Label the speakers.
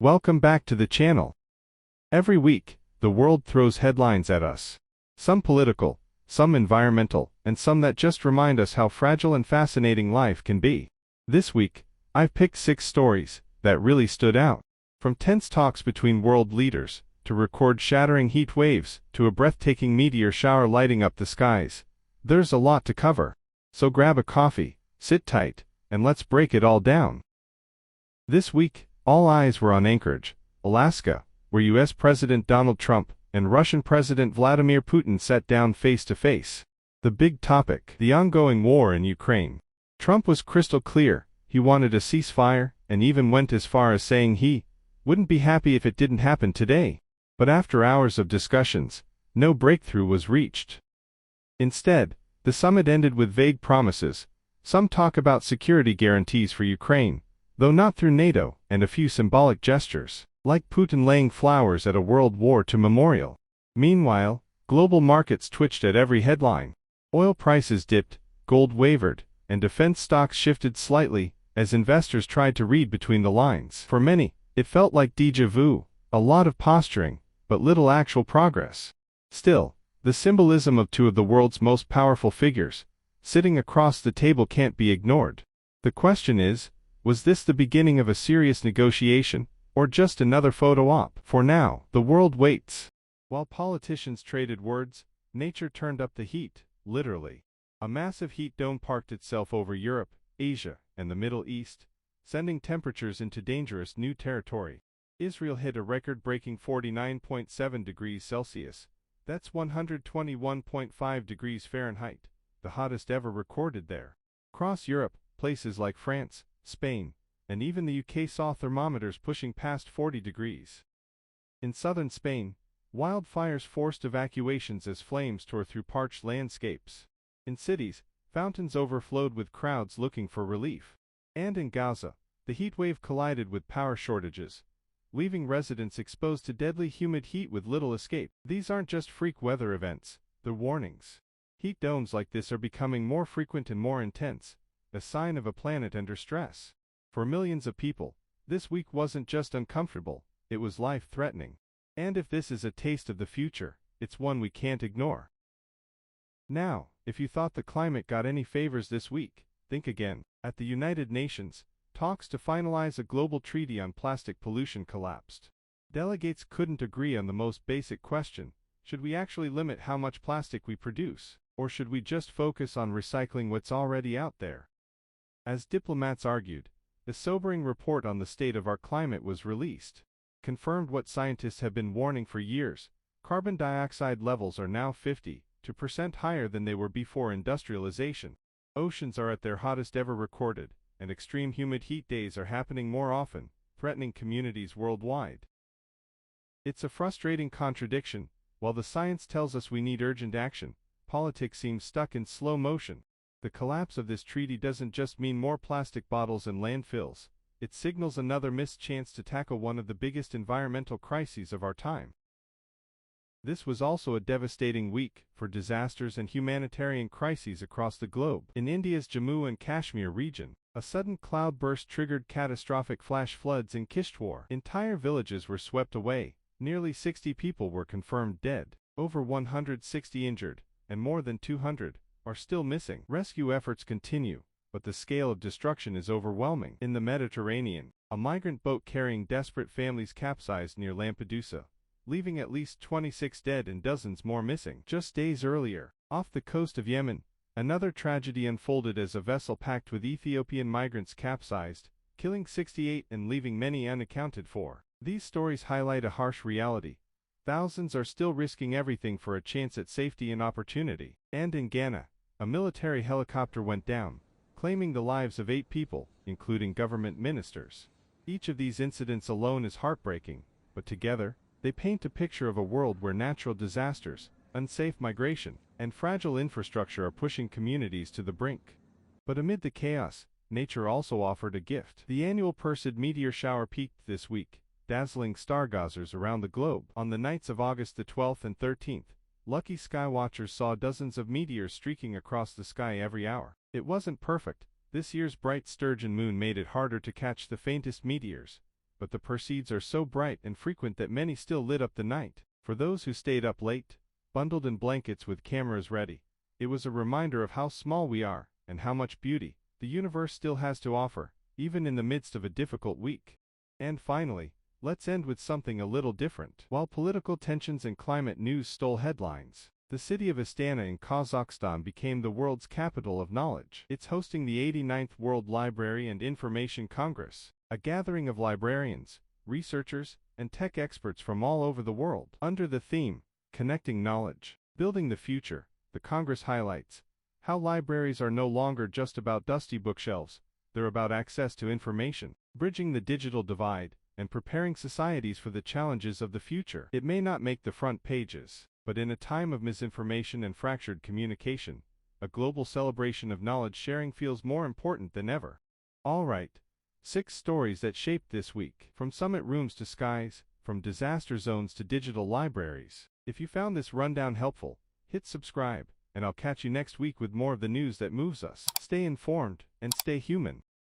Speaker 1: Welcome back to the channel. Every week, the world throws headlines at us. Some political, some environmental, and some that just remind us how fragile and fascinating life can be. This week, I've picked 6 stories that really stood out. From tense talks between world leaders, to record-shattering heat waves, to a breathtaking meteor shower lighting up the skies. There's a lot to cover. So grab a coffee, sit tight, and let's break it all down. This week, all eyes were on Anchorage, Alaska, where U.S. President Donald Trump and Russian President Vladimir Putin sat down face-to-face. The big topic: the ongoing war in Ukraine. Trump was crystal clear. He wanted a ceasefire, and even went as far as saying he wouldn't be happy if it didn't happen today. But after hours of discussions, no breakthrough was reached. Instead, the summit ended with vague promises, some talk about security guarantees for Ukraine, though not through NATO, and a few symbolic gestures, like Putin laying flowers at a World War II memorial. Meanwhile, global markets twitched at every headline. Oil prices dipped, gold wavered, and defense stocks shifted slightly, as investors tried to read between the lines. For many, it felt like déjà vu, a lot of posturing, but little actual progress. Still, the symbolism of two of the world's most powerful figures sitting across the table can't be ignored. The question is, was this the beginning of a serious negotiation, or just another photo op? For now, the world waits. While politicians traded words, nature turned up the heat, literally. A massive heat dome parked itself over Europe, Asia, and the Middle East, sending temperatures into dangerous new territory. Israel hit a record-breaking 49.7 degrees Celsius. That's 121.5 degrees Fahrenheit, the hottest ever recorded there. Across Europe, places like France, Spain, and even the UK saw thermometers pushing past 40 degrees. In southern Spain, wildfires forced evacuations as flames tore through parched landscapes. In cities, fountains overflowed with crowds looking for relief. And in Gaza, the heat wave collided with power shortages, leaving residents exposed to deadly humid heat with little escape. These aren't just freak weather events, they're warnings. Heat domes like this are becoming more frequent and more intense, a sign of a planet under stress. For millions of people, this week wasn't just uncomfortable, it was life-threatening. And if this is a taste of the future, it's one we can't ignore. Now, if you thought the climate got any favors this week, think again. At the United Nations, talks to finalize a global treaty on plastic pollution collapsed. Delegates couldn't agree on the most basic question: should we actually limit how much plastic we produce, or should we just focus on recycling what's already out there? As diplomats argued, a sobering report on the state of our climate was released. Confirmed what scientists have been warning for years: carbon dioxide levels are now 50% higher than they were before industrialization. Oceans are at their hottest ever recorded, and extreme humid heat days are happening more often, threatening communities worldwide. It's a frustrating contradiction. While the science tells us we need urgent action, politics seems stuck in slow motion. The collapse of this treaty doesn't just mean more plastic bottles and landfills, it signals another missed chance to tackle one of the biggest environmental crises of our time. This was also a devastating week for disasters and humanitarian crises across the globe. In India's Jammu and Kashmir region, a sudden cloudburst triggered catastrophic flash floods in Kishtwar. Entire villages were swept away, nearly 60 people were confirmed dead, over 160 injured, and more than 200 are still missing. Rescue efforts continue, but the scale of destruction is overwhelming. In the Mediterranean, a migrant boat carrying desperate families capsized near Lampedusa, leaving at least 26 dead and dozens more missing. Just days earlier, off the coast of Yemen, another tragedy unfolded as a vessel packed with Ethiopian migrants capsized, killing 68 and leaving many unaccounted for. These stories highlight a harsh reality. Thousands are still risking everything for a chance at safety and opportunity. And in Ghana, a military helicopter went down, claiming the lives of 8 people, including government ministers. Each of these incidents alone is heartbreaking, but together, they paint a picture of a world where natural disasters, unsafe migration, and fragile infrastructure are pushing communities to the brink. But amid the chaos, nature also offered a gift. The annual Perseid meteor shower peaked this week, dazzling stargazers around the globe. On the nights of August the 12th and 13th, lucky skywatchers saw dozens of meteors streaking across the sky every hour. It wasn't perfect. This year's bright sturgeon moon made it harder to catch the faintest meteors, but the Perseids are so bright and frequent that many still lit up the night. For those who stayed up late, bundled in blankets with cameras ready, it was a reminder of how small we are and how much beauty the universe still has to offer, even in the midst of a difficult week. And finally, let's end with something a little different. While political tensions and climate news stole headlines, the city of Astana in Kazakhstan became the world's capital of knowledge. It's hosting the 89th World Library and Information Congress, a gathering of librarians, researchers, and tech experts from all over the world. Under the theme, Connecting Knowledge, Building the Future, the Congress highlights how libraries are no longer just about dusty bookshelves, they're about access to information, bridging the digital divide, and preparing societies for the challenges of the future. It may not make the front pages, but in a time of misinformation and fractured communication, a global celebration of knowledge sharing feels more important than ever. Alright, 6 stories that shaped this week. From summit rooms to skies, from disaster zones to digital libraries. If you found this rundown helpful, hit subscribe, and I'll catch you next week with more of the news that moves us. Stay informed, and stay human.